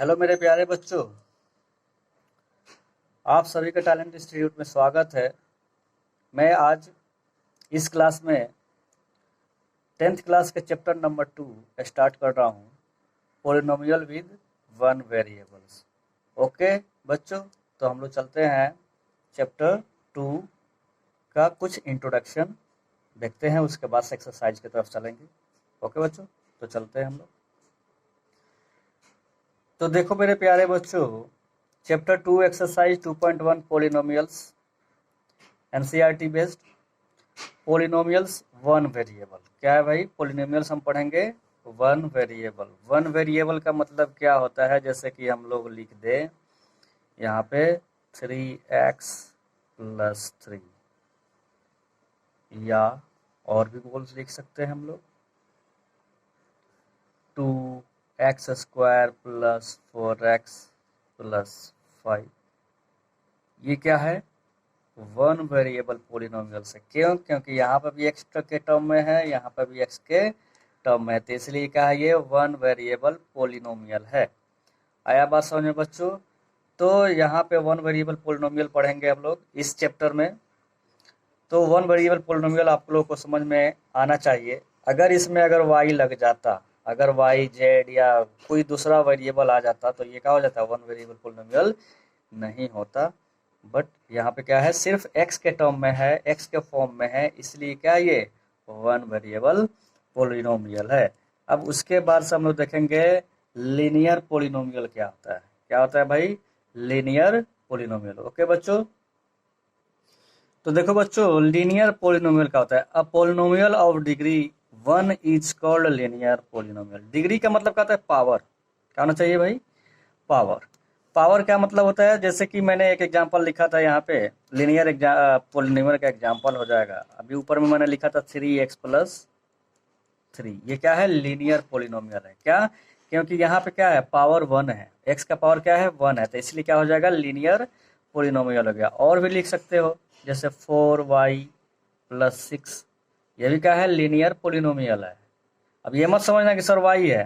Hello मेरे प्यारे बच्चों, आप सभी का टैलेंट इंस्टीट्यूट में स्वागत है। मैं आज इस क्लास में 10th क्लास के चैप्टर नंबर 2 स्टार्ट कर रहा हूँ, polynomial with one variables. Okay बच्चों, तो हम लोग चलते हैं चैप्टर 2 का कुछ इंट्रोडक्शन देखते हैं, उसके बाद से एक्सरसाइज की तरफ चलेंगे। ओके बच्चों, तो चलते हैं हम लोग। तो देखो मेरे प्यारे बच्चों, chapter 2 exercise 2.1 polynomials, NCERT based. Polynomials one variable क्या है भाई? पॉलिनोमियल्स हम पढ़ेंगे वन वेरिएबल। वन वेरिएबल का मतलब क्या होता है? जैसे कि हम लोग लिख दें यहाँ पे 3x + 3, या और भी बोल लिख सकते हैं हम लोग 2x² + 4x + 5। ये क्या है? वन वेरिएबल पॉलिनोमियल से। क्यों? क्योंकि यहाँ पर भी एक्स के टर्म में है, यहाँ पर भी एक्स के टर्म में है, तो इसलिए क्या है? ये वन वेरिएबल पॉलिनोमियल है। आया बात समझ में बच्चों? तो यहाँ पे वन वेरिएबल पॉलिनोमियल पढ़ेंगे हम लोग इस चैप्टर में। तो वन वेरिएबल पॉलिनोमियल आप लोगों को समझ में आना चाहिए। अगर इसमें वाई लग जाता, अगर वाई जेड या कोई दूसरा वेरिएबल आ जाता, तो ये क्या हो जाता? वन वेरिएबल पॉलिनोमियल नहीं होता। बट यहाँ पे क्या है? सिर्फ x के टर्म में है, x के फॉर्म में है, इसलिए क्या ये वन वेरिएबल पॉलिनोमियल है। अब उसके बाद से हम लोग देखेंगे लीनियर पॉलिनोमियल क्या होता है। क्या होता है भाई? Linear polynomial. ओके बच्चों, तो देखो बच्चों, लीनियर पॉलिनोमियल क्या होता है? A polynomial of degree 1 is called linear polynomial. Degree का मतलब क्या होता है? पावर। क्या होना चाहिए भाई? पावर। पावर क्या मतलब होता है? जैसे कि मैंने एक एग्जांपल लिखा था यहाँ पे, लीनियर पॉलिनोमियल का एग्जांपल हो जाएगा। अभी ऊपर में मैंने लिखा था 3x + 3। ये क्या है? लीनियर पॉलिनोमियल है। क्या? क्योंकि यहाँ पे क्या है? पावर 1 है, x का पावर क्या है? 1 है, तो इसलिए क्या हो जाएगा? लीनियर पॉलिनोमियल हो गया। और भी लिख सकते हो, जैसे 4y + 6, ये भी क्या है? लीनियर पॉलिनोमियल है। अब ये मत समझना कि सर y है,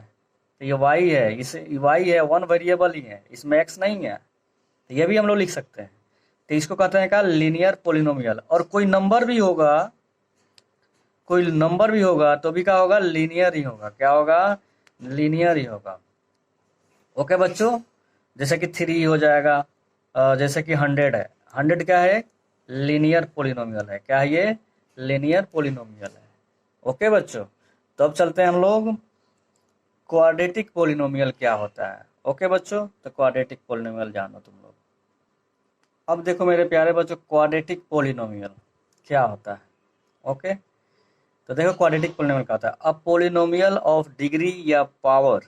तो ये y है, इसे y है, वन वेरिएबल ही है, इसमें x नहीं है, तो ये भी हम लोग लिख सकते हैं। तो इसको कहते हैं क्या? Linear polynomial. और कोई नंबर भी होगा, कोई नंबर भी होगा तो भी क्या होगा? लीनियर ही होगा। क्या होगा? लीनियर ही होगा। ओके बच्चों, जैसे कि 3 हो जाएगा, जैसे कि 100 है, 100 क्या है? लीनियर पॉलिनोमियल है। क्या है ये? लीनियर पॉलिनोमियल है। ओके बच्चों, तो अब चलते हैं हम लोग क्वाड्रेटिक पॉलिनोमियल क्या होता है। ओके बच्चों, तो क्वाड्रेटिक पॉलिनोमियल जानो तुम लोग। अब देखो मेरे प्यारे बच्चों, क्वाड्रेटिक पॉलिनोमियल क्या होता है। ओके, तो देखो क्वाड्रेटिक पॉलिनोमियल क्या होता है? अ पॉलिनोमियल ऑफ डिग्री या power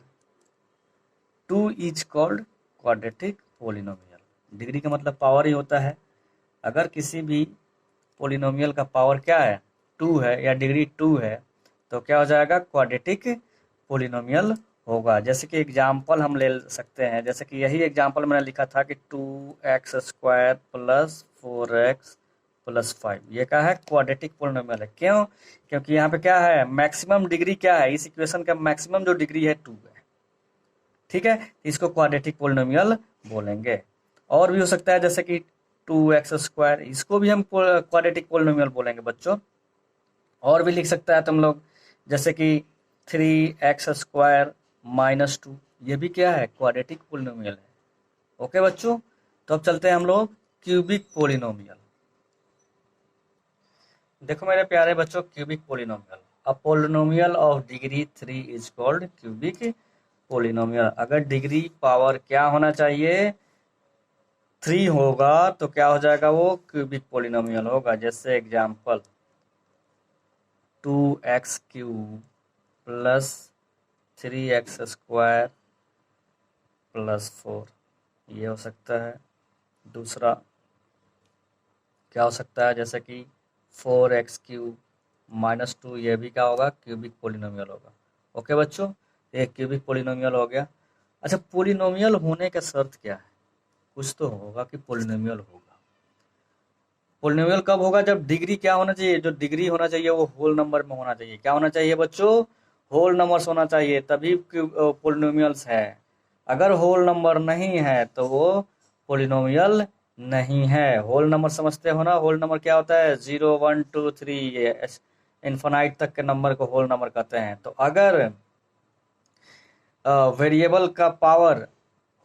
2 is called quadratic polynomial. Degree का मतलब पावर ही होता है। अगर किसी भी पॉलिनोमियल का पावर क्या है? 2 है, या डिग्री 2 है, तो क्या हो जाएगा? क्वाड्रेटिक पॉलिनोमियल होगा। जैसे कि एग्जाम्पल हम ले सकते हैं, जैसे कि यही एग्जाम्पल मैंने लिखा था कि 2x² + 4x + 5, ये क्या है? क्वाड्रेटिक पॉलिनोमियल है। क्यों? क्योंकि यहाँ पे क्या है? मैक्सिमम डिग्री क्या है? इस इक्वेशन का मैक्सिमम जो डिग्री है 2 है। ठीक है, इसको क्वाड्रेटिक पॉलिनोमियल बोलेंगे। और भी हो सकता है, जैसे कि 2x², इसको भी हम क्वाड्रेटिक पॉलिनोमियल बोलेंगे बच्चों। और भी लिख सकता है तुम लोग, जैसे कि 3x² - 2, ये भी क्या है? क्वाड्रेटिक पॉलिनोमियल है। ओके बच्चों, तो अब चलते हैं हम लोग क्यूबिक पॉलिनोमियल। देखो मेरे प्यारे बच्चों, cubic polynomial, a polynomial of degree 3 is called cubic polynomial. अगर डिग्री पावर क्या होना चाहिए? 3 होगा, तो क्या हो जाएगा? वो क्यूबिक पॉलिनोमियल होगा। जैसे एग्जांपल 2x³ + 3x² + 4, ये हो सकता है। दूसरा क्या हो सकता है? जैसे कि 4x³ - 2, ये भी क्या होगा? क्यूबिक पॉलिनोमियल होगा। ओके बच्चों, एक क्यूबिक पॉलिनोमियल हो गया। अच्छा, पॉलिनोमियल होने का शर्त क्या है? कुछ तो होगा कि पॉलिनोमियल होगा। पॉलिनोमियल कब होगा? जब डिग्री क्या होना चाहिए? जो डिग्री होना चाहिए वो होल नंबर में होना चाहिए। क्या होना चाहिए बच्चों? होल नंबर्स होना चाहिए, तभी पॉलिनोमियल्स है। अगर होल नंबर नहीं है तो वो पोलिनोमियल नहीं है। होल नंबर समझते हो ना? होल नंबर क्या होता है? 0 1 2 3 इन्फिनाइट तक के नंबर को होल नंबर कहते हैं। तो अगर वेरिएबल का पावर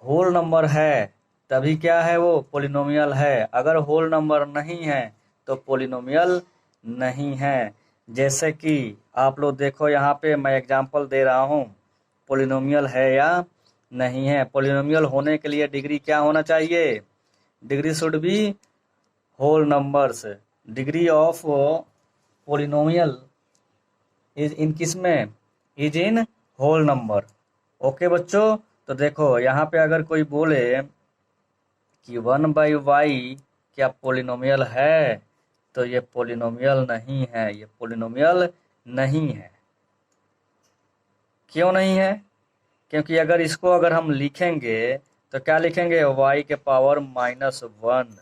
होल नंबर है तभी क्या है? वो पोलिनोमियल है। अगर होल नंबर नहीं है तो पोलिनोमियल नहीं है। जैसे कि आप लोग देखो, यहाँ पे मैं एग्जांपल दे रहा हूँ, पोलिनोमियल है या नहीं है। पोलिनोमियल होने के लिए डिग्री क्या होना चाहिए? Degree should be whole numbers. Degree of polynomial is in किस में? Is in whole number. Okay बच्चों, तो देखो यहाँ पे अगर कोई बोले कि 1/y क्या पोलिनोमियल है, तो ये पोलिनोमियल नहीं है। ये पोलिनोमियल नहीं है। क्यों नहीं है? क्योंकि अगर हम लिखेंगे तो क्या लिखेंगे? y के पावर -1।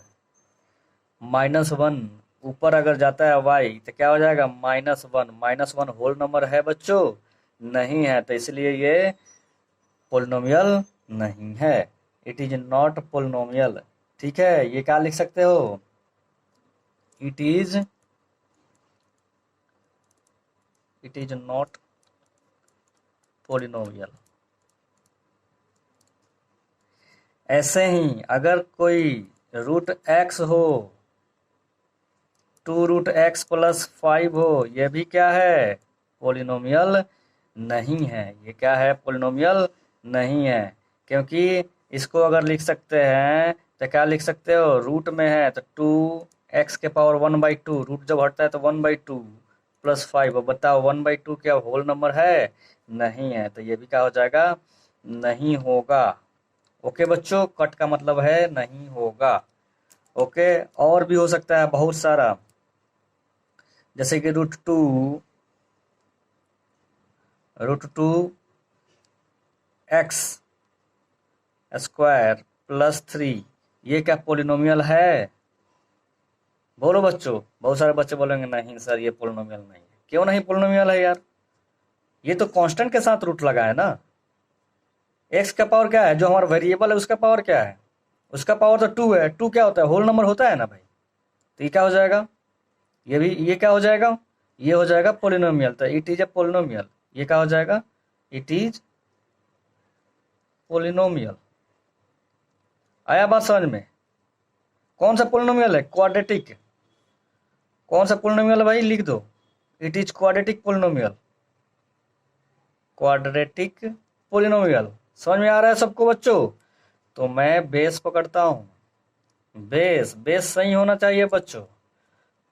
-1 ऊपर अगर जाता है y तो क्या हो जाएगा? -1। -1 होल नंबर है बच्चों? नहीं है। तो इसलिए ये पोलिनोमियल नहीं है। It is not polynomial. ठीक है, ये क्या लिख सकते हो? It is not polynomial. ऐसे ही अगर कोई √x हो, 2√x + 5 हो, ये भी क्या है? पोलिनोमियल नहीं है। ये क्या है? पोलिनोमियल नहीं है। क्योंकि इसको अगर लिख सकते हैं तो क्या लिख सकते हो? रूट में है तो 2x के पावर 1/2, रूट जब हटता है तो 1/2 + 5। अब बताओ 1/2 क्या होल नंबर है? नहीं है। तो ये भी क्या हो जाएगा? नहीं होगा। ओके बच्चों, कट का मतलब है नहीं होगा। ओके, और भी हो सकता है बहुत सारा, जैसे कि √2x² + 3, ये क्या पोलिनोमियल है? बोलो बच्चों। बहुत सारे बच्चे बोलेंगे नहीं सर ये पोलिनोमियल नहीं है। क्यों नहीं पोलिनोमियल है यार? ये तो कांस्टेंट के साथ रूट लगा है ना। एक्स का पावर क्या है? जो हमारा वेरिएबल है उसका पावर क्या है? उसका पावर तो 2 है। 2 क्या होता है? होल नंबर होता है ना भाई। तो ये क्या हो जाएगा? ये क्या हो जाएगा? ये हो जाएगा पोलिनोमियल। तो इट इज ए पोलिनोमियल। ये क्या हो जाएगा? It is polynomial. आया बात समझ में? कौन सा पोलिनोमियल है? क्वाड्रेटिक। कौन सा पोलिनोमियल है भाई? लिख दो। It is quadratic polynomial. Quadratic polynomial. समझ में आ रहा है सबको बच्चों? तो मैं बेस पकड़ता हूँ। बेस बेस सही होना चाहिए बच्चों।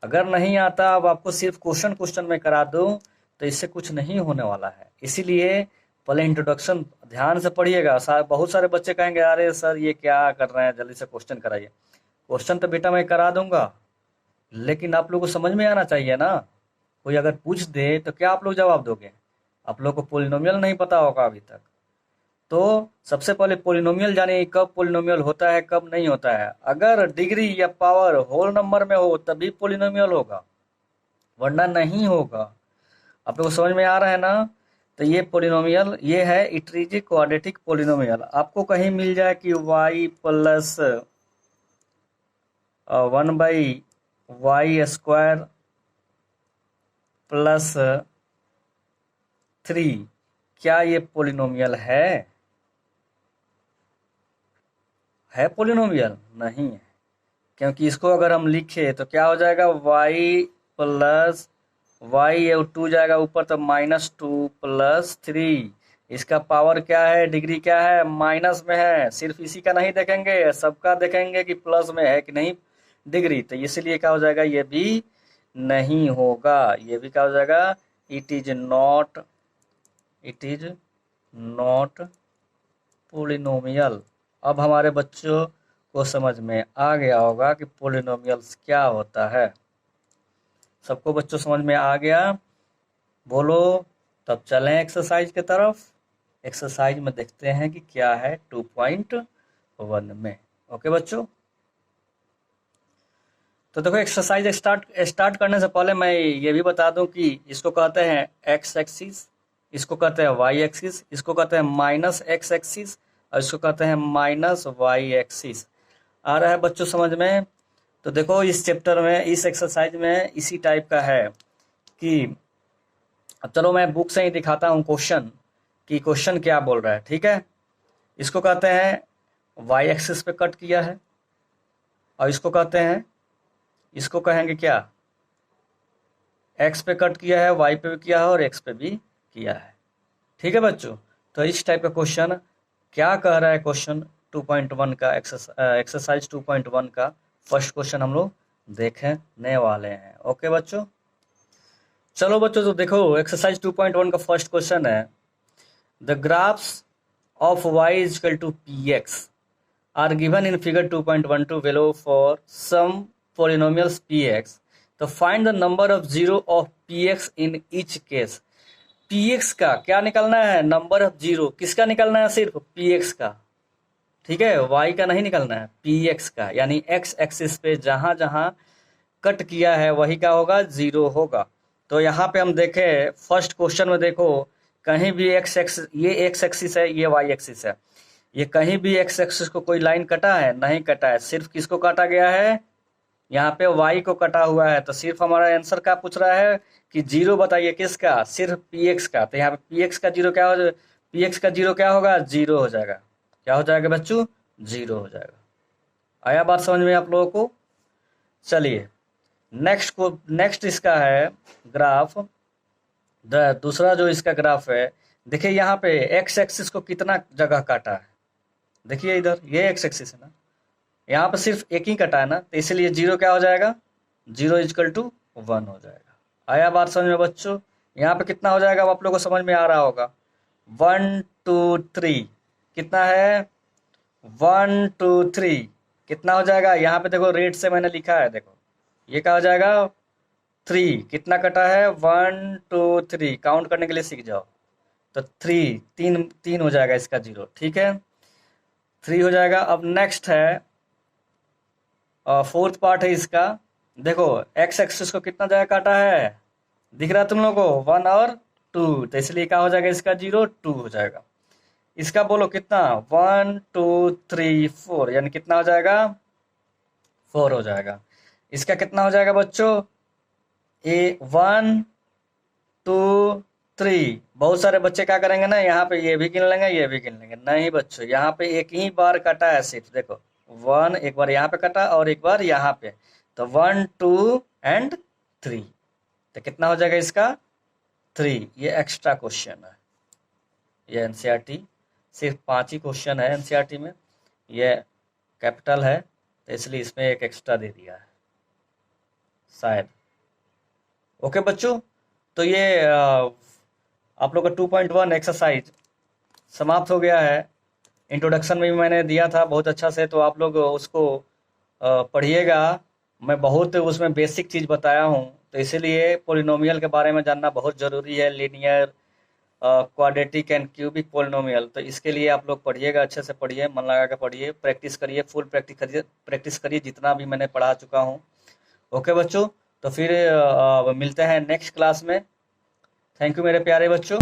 अगर नहीं आता, अब आपको सिर्फ क्वेश्चन में करा दूं तो इससे कुछ नहीं होने वाला है। इसीलिए पहले इंट्रोडक्शन ध्यान से पढ़िएगा। बहुत सारे बच्चे कहेंगे अरे सर ये क्या कर रहे हैं, जल्दी से क्वेश्चन कराइए। क्वेश्चन तो बेटा मैं करा दूंगा, लेकिन आप लोगों को समझ में आना चाहिए ना। कोई अगर पूछ दे तो क्या आप लोग जवाब दोगे? आप लोग को पोलिनोमियल नहीं पता होगा अभी तक। तो सबसे पहले पोलिनोमियल जानिए, कब पोलिनोमियल होता है कब नहीं होता है। अगर डिग्री या पावर होल नंबर में हो तभी पोलिनोमियल होगा, वरना नहीं होगा। आप लोग को समझ में आ रहा है ना? तो ये पोलिनोमियल ये है, इट इज क्वाड्रेटिक पोलिनोमियल। आपको कहीं मिल जाए कि y + 1/y² + 3, क्या ये पोलिनोमियल है? है पोलिनोमियल? नहीं है। क्योंकि इसको अगर हम लिखे तो क्या हो जाएगा? y + y 2 जाएगा ऊपर तो -2 + 3। इसका पावर क्या है? डिग्री क्या है? माइनस में है। सिर्फ इसी का नहीं देखेंगे, सबका देखेंगे कि प्लस में है कि नहीं डिग्री। तो इसलिए क्या हो जाएगा? ये भी नहीं होगा। ये भी क्या हो जाएगा? It is not polynomial. अब हमारे बच्चों को समझ में आ गया होगा कि पोलिनोमियल्स क्या होता है। सबको बच्चों समझ में आ गया? बोलो। तब चलें एक्सरसाइज की तरफ। एक्सरसाइज में देखते हैं कि क्या है 2.1 में। ओके बच्चों, तो देखो एक्सरसाइज स्टार्ट करने से पहले मैं ये भी बता दूं कि इसको कहते हैं एक्स एक्सिस, इसको कहते हैं वाई एक्सिस, इसको कहते हैं -x एक्सिस और इसको कहते हैं माइनस वाई एक्सिस। आ रहा है बच्चों समझ में? तो देखो इस चैप्टर में, इस एक्सरसाइज में इसी टाइप का है कि अब चलो मैं बुक से ही दिखाता हूँ क्वेश्चन कि क्वेश्चन क्या बोल रहा है। ठीक है, इसको कहते हैं वाई एक्सिस पे कट किया है, और इसको कहते हैं, इसको कहेंगे क्या, एक्स पे कट किया है, वाई पे भी किया है और एक्स पे भी किया है। ठीक है बच्चों, तो इस टाइप का क्वेश्चन क्या कह रहा है, क्वेश्चन 2.1 का एक्सरसाइज 2.1 का फर्स्ट क्वेश्चन हम लोग देखने वाले हैं। ओके बच्चों, चलो बच्चों तो देखो एक्सरसाइज 2.1 का फर्स्ट क्वेश्चन है, the graphs of y is equal to px are given in figure 2.12 below for some polynomials px, तो find the number of zero of px in each case. px का क्या निकलना है, number of zero. किसका निकलना है, सिर्फ px का। ठीक है, y का नहीं निकलना है, px का, यानी x एक्सिस पे जहां जहां कट किया है वही क्या होगा, जीरो होगा। तो यहाँ पे हम देखें फर्स्ट क्वेश्चन में, देखो कहीं भी एक्स एक्सिस, ये एक्स एक्सिस है, ये वाई एक्सिस है, ये कहीं भी एक्स एक्सिस को कोई लाइन कटा है, नहीं कटा है। सिर्फ किसको काटा गया है, यहाँ पे वाई को कटा हुआ है। तो सिर्फ हमारा आंसर क्या पूछ रहा है कि जीरो बताइए किसका, सिर्फ पी एक्स का। तो यहाँ पे पी एक्स का जीरो क्या हो, पी एक्स का जीरो क्या होगा, जीरो हो जाएगा। क्या हो जाएगा बच्चों, जीरो हो जाएगा। आया बात समझ में आप लोगों को? चलिए नेक्स्ट इसका है ग्राफ, दूसरा जो इसका ग्राफ है, देखिए यहाँ पे एक्स एक्सिस को कितना जगह काटा है। देखिए इधर ये एक्स एक्सिस है ना, यहाँ पे सिर्फ एक ही कटा है ना, तो इसलिए जीरो क्या हो जाएगा, जीरो इजकल टू 1 हो जाएगा। आया बात समझ में बच्चों? यहाँ पे कितना हो जाएगा, अब आप लोग को समझ में आ रहा होगा, 1 2 3 कितना है, 1 2 3 कितना हो जाएगा। यहाँ पे देखो रेड से मैंने लिखा है, देखो ये क्या हो जाएगा, 3 कितना कटा है, 1 2 3 काउंट करने के लिए सीख जाओ। तो 3 तीन तीन हो जाएगा इसका जीरो। ठीक है, 3 हो जाएगा। अब नेक्स्ट है फोर्थ पार्ट है इसका, देखो एक्स एक्सिस को कितना जगह काटा है, दिख रहा है तुम लोगों को, 1 और 2, तो इसलिए क्या हो जाएगा इसका जीरो, 2 हो जाएगा। इसका बोलो कितना, 1 2 3 4, यानी कितना हो जाएगा, 4 हो जाएगा। इसका कितना हो जाएगा बच्चों, 1 2 3। बहुत सारे बच्चे क्या करेंगे ना, यहाँ पे ये भी गिन लेंगे, ये भी गिन लेंगे। नहीं बच्चों, यहाँ पे एक ही बार कटा है सिर्फ, देखो 1 एक बार यहाँ पे कटा और एक बार यहाँ पे, तो 1 2 एंड 3, तो कितना हो जाएगा इसका, 3। ये एक्स्ट्रा क्वेश्चन है, ये एनसीईआरटी सिर्फ 5 ही क्वेश्चन है एनसीईआरटी में, ये कैपिटल है तो इसलिए इसमें एक एक्स्ट्रा दे दिया है शायद। ओके बच्चों, तो ये आप लोग का 2.1 एक्सरसाइज समाप्त हो गया है। इंट्रोडक्शन में भी मैंने दिया था बहुत अच्छा से, तो आप लोग उसको पढ़िएगा। मैं बहुत उसमें बेसिक चीज़ बताया हूँ, तो इसीलिए पोलिनोमियल के बारे में जानना बहुत ज़रूरी है, linear, quadratic and cubic polynomial. तो इसके लिए आप लोग पढ़िएगा, अच्छे से पढ़िए, मन लगा कर पढ़िए, प्रैक्टिस करिए, फुल प्रैक्टिस करिए जितना भी मैंने पढ़ा चुका हूँ। ओके बच्चों, तो फिर मिलते हैं नेक्स्ट क्लास में। थैंक यू मेरे प्यारे बच्चों।